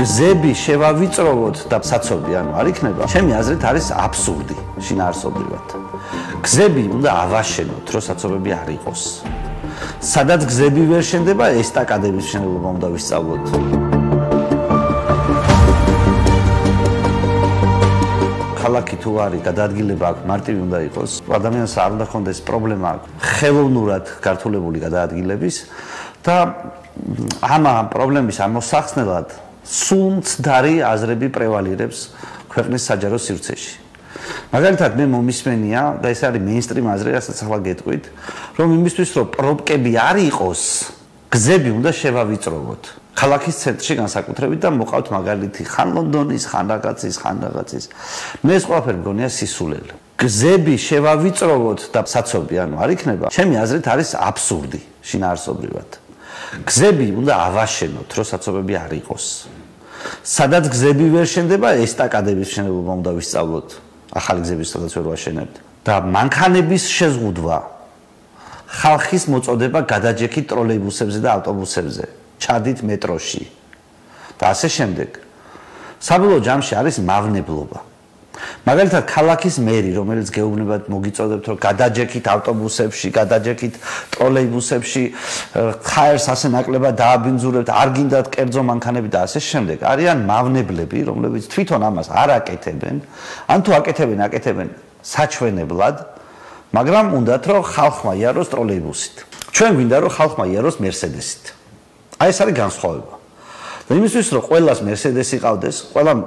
გზები შევავიწროვოთ და საცობი არ იქნება. ჩემი აზრით არის აბსურდი შინაარსობრივად. გზები უნდა ავაშენოთ, რომ საცობები არ იყოს. სადაც გზები ვერ შენდება, ესტაკადების მშენებლობა უნდა ვისწავლოთ. ქალაქი თუ არის, გადაადგილება აქვს, მარტივი უნდა იყოს. ადამიანს არ უნდა ჰქონდეს პრობლემა ხელოვნურად გართულებული გადაადგილების და ამ პრობლემის ამოსახსნელად სულ მცდარი აზრები პრევალირებს ქვეყნის საჯარო სივრცეში. მაგალითად, მე მომისმენია და ეს არის მეინსტრიმ აზრი, რასაც ახლა გეტყვით, რომ იმისთვის, რომ პრობლემები არ იყოს, გზები უნდა შევავიწროვოთ. ქალაქის ცენტრში განსაკუთრებით და მოყავთ მაგალითი ხან ლონდონის, ხან რაღაცის. მე ეს ყველაფერი მგონია სისულელე. გზები შევავიწროვოთ და საცობი არ იქნება. ჩემი აზრით არის აბსურდი შინაარსობრივად. გზები უნდა ავაშენოთ, რომ საცობები არ იყოს. სადაც გზები ვერ შენდება, ესტაკადების მშენებლობა უნდა ვისწავლოთ. ახალი გზები სადაც ვერ ვაშენებთ. და მანქანების შეზღუდვა. ხალხის მოწოდება გადაჯექით ტროლეიბუსებზე და ავტობუსებზე. ჩადით მეტროში. და ასე შემდეგ. საბოლოო ჯამში არის მავნებლობა. მაგალითად, ქალაქის მერი, რომელიც გეუბნებათ, მოგიწოდებთ, რომ გადაჯექით ავტობუსებში, გადაჯექით ტროლეიბუსებში, ხაერს ასე ნაკლებად დააბინძურებთ, არ გინდათ კერძო მანქანები და ასე შემდეგ. არიან მავნებლები, რომლებიც თვითონ ამას არ აკეთებენ, ან თუ აკეთებენ საჩვენებლად, მაგრამ უნდათ, რომ ხალხმა იაროს ტროლეიბუსით. ჩვენ გვინდა, რომ ხალხმა იაროს მერსედესით. აი ეს არის განსხვავება. და იმისთვის, რომ ყველას მერსედესი ყავდეს, ყველამ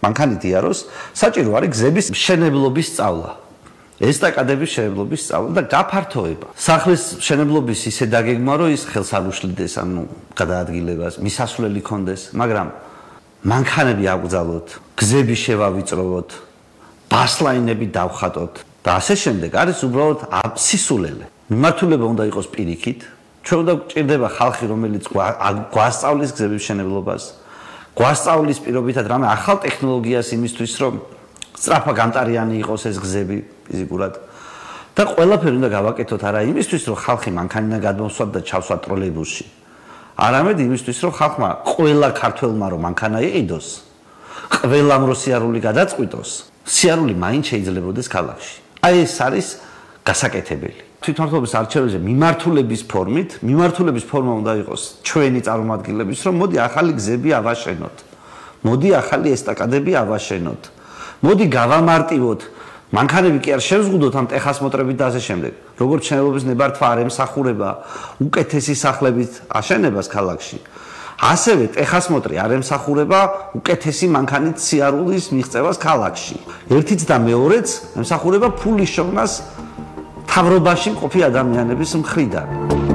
მანქანით იაროს, საჭირო არის გზების მშენებლობის სწავლა. ესტაკადების მშენებლობის სწავლა და გაფართოება. სახლის მშენებლობის ისე დაგეგმა, რომ ის ხელს არ უშლიდეს, ანუ გადაადგილებას, მისასვლელი ქონდეს, მაგრამ მანქანები აკრძალოთ, გზები შევავიწროვოთ, ბასლაინები დავხატოთ და ასე შემდეგ არის უბრალოდ სისულელე. მიმართულება უნდა იყოს პირიქით. ჩვენ უნდა გვჭირდება ხალხი, რომელიც გვასწავლის გზების მშენებლობას. გვასწავლის პირობითად რამე ახალ ტექნოლოგიას იმისთვის, რომ სწრაფა გამტარიანი იყოს ეს გზები ფიზიკურად. და ყველაფერი უნდა გავაკეთოთ არა იმისთვის, რომ ხალხი მანქანიდან გადმოსვათ და ჩავსვათ ტროლეიბუსში. არამედ იმისთვის, რომ ხალხმა ყველა ქართველმა რომ მანქანა იყიდოს, ყველამ რომ სიარული გადაწყვიტოს, სიარული მაინც შეიძლებაოდეს ქალაქში. აი ეს არის გასაკეთებელი. თვითმმართველობის არჩევნებზე მიმართულების ფორმა უნდა იყოს ჩვენი წარმომადგენლების, რომ მოდი ახალი გზები ავაშენოთ. მოდი ახალი ესტაკადები ავაშენოთ. მოდი გავამარტივოთ. მანქანები კი არ შევზღუდოთ ამ ტეხასმოტრებით და ასე შემდეგ. როგორც მშენებლობის ნებართვა არ ემსახურება უკეთესი სახლებით აშენებას ქალაქში. ასევე ტეხასმოტრი არ ემსახურება უკეთესი მანქანით სიარულის მიღწევას ქალაქში. ერთიც და მეორეც ემსახურება ფულის შოვნას თავრობაში მყოფი ადამიანების მხრიდან.